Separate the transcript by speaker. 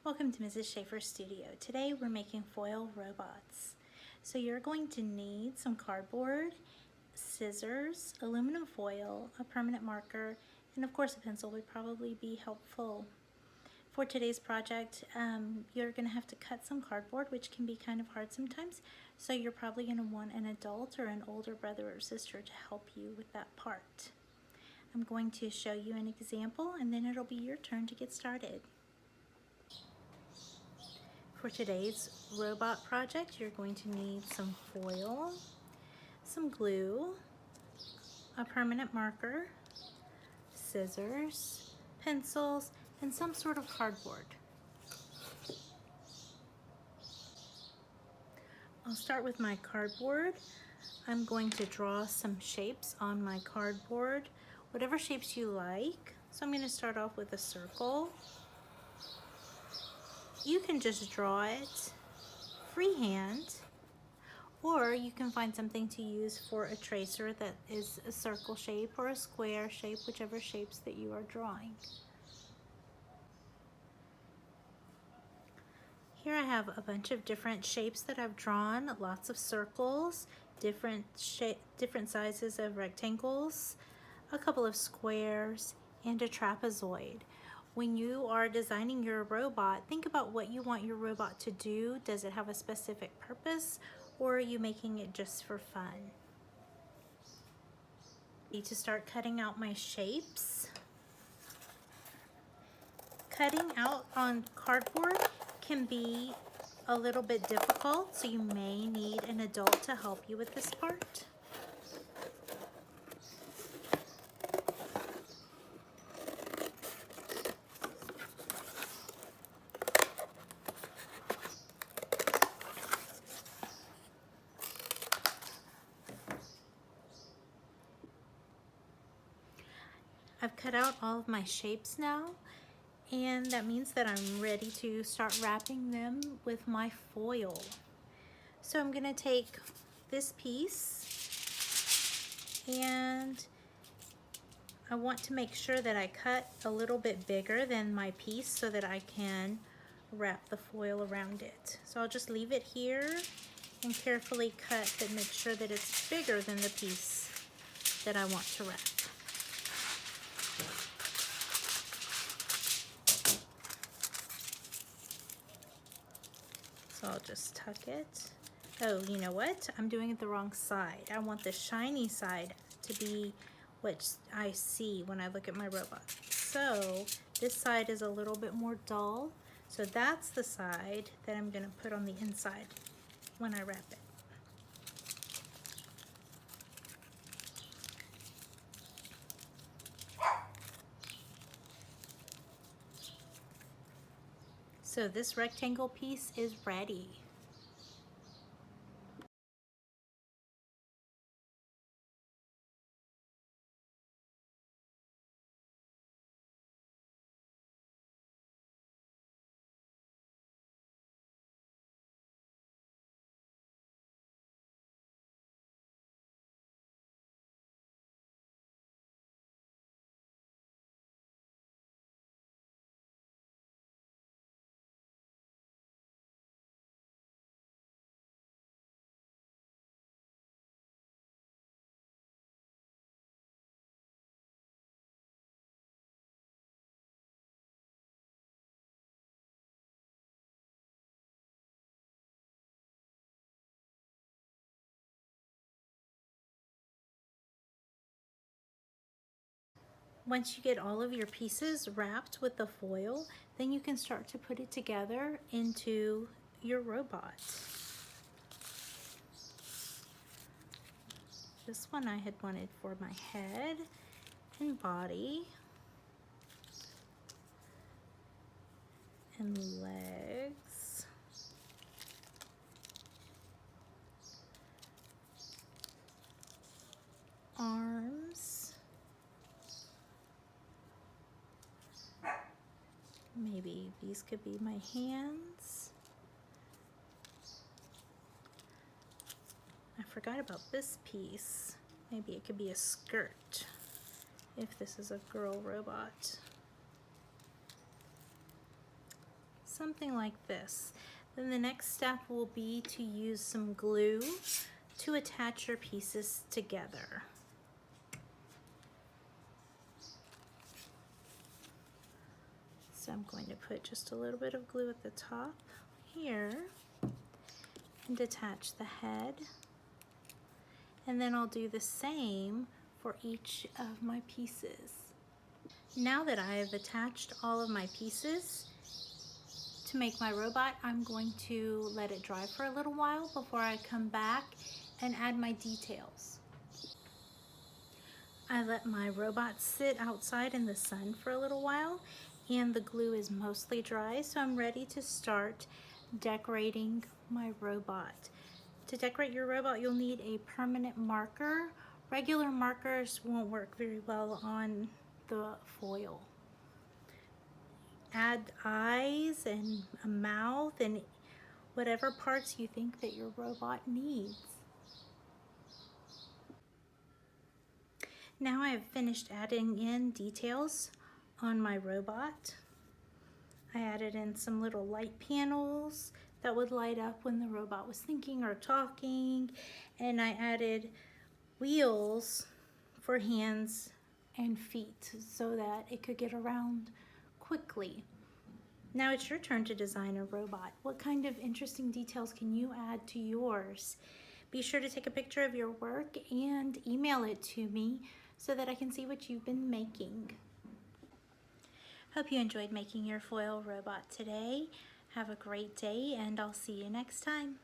Speaker 1: Welcome to Mrs. Schaefer's studio. Today we're making foil robots. So you're going to need some cardboard, scissors, aluminum foil, a permanent marker, and of course a pencil would probably be helpful. For today's project, you're going to have to cut some cardboard, which can be kind of hard sometimes. So you're probably going to want an adult or an older brother or sister to help you with that part. I'm going to show you an example and then it'll be your turn to get started. For today's robot project, you're going to need some foil, some glue, a permanent marker, scissors, pencils, and some sort of cardboard. I'll start with my cardboard. I'm going to draw some shapes on my cardboard, whatever shapes you like. So I'm going to start off with a circle. You can just draw it freehand, or you can find something to use for a tracer that is a circle shape or a square shape, whichever shapes that you are drawing. Here I have a bunch of different shapes that I've drawn, lots of circles, different sizes of rectangles, a couple of squares, and a trapezoid. When you are designing your robot, think about what you want your robot to do. Does it have a specific purpose, or are you making it just for fun? I need to start cutting out my shapes. Cutting out on cardboard can be a little bit difficult, so you may need an adult to help you with this part. I've cut out all of my shapes now, and that means that I'm ready to start wrapping them with my foil. So I'm going to take this piece, and I want to make sure that I cut a little bit bigger than my piece so that I can wrap the foil around it. So I'll just leave it here and carefully cut, but make sure that it's bigger than the piece that I want to wrap. So I'll just tuck it. Oh, you know what? I'm doing it the wrong side. I want the shiny side to be what I see when I look at my robot. So this side is a little bit more dull. So that's the side that I'm going to put on the inside when I wrap it. So this rectangle piece is ready. Once you get all of your pieces wrapped with the foil, then you can start to put it together into your robot. This one I had wanted for my head and body and legs. Arms. Maybe these could be my hands. I forgot about this piece. Maybe it could be a skirt if this is a girl robot. something like this. Then the next step will be to use some glue to attach your pieces together. So I'm going to put just a little bit of glue at the top here and attach the head. And then I'll do the same for each of my pieces. Now that I have attached all of my pieces to make my robot, I'm going to let it dry for a little while before I come back and add my details. I let my robot sit outside in the sun for a little while, and the glue is mostly dry, so I'm ready to start decorating my robot. To decorate your robot, you'll need a permanent marker. Regular markers won't work very well on the foil. Add eyes and a mouth and whatever parts you think that your robot needs. Now I have finished adding in details on my robot. I added in some little light panels that would light up when the robot was thinking or talking, and I added wheels for hands and feet so that it could get around quickly. Now it's your turn to design a robot. What kind of interesting details can you add to yours? Be sure to take a picture of your work and email it to me so that I can see what you've been making. Hope you enjoyed making your foil robot today. Have a great day, and I'll see you next time.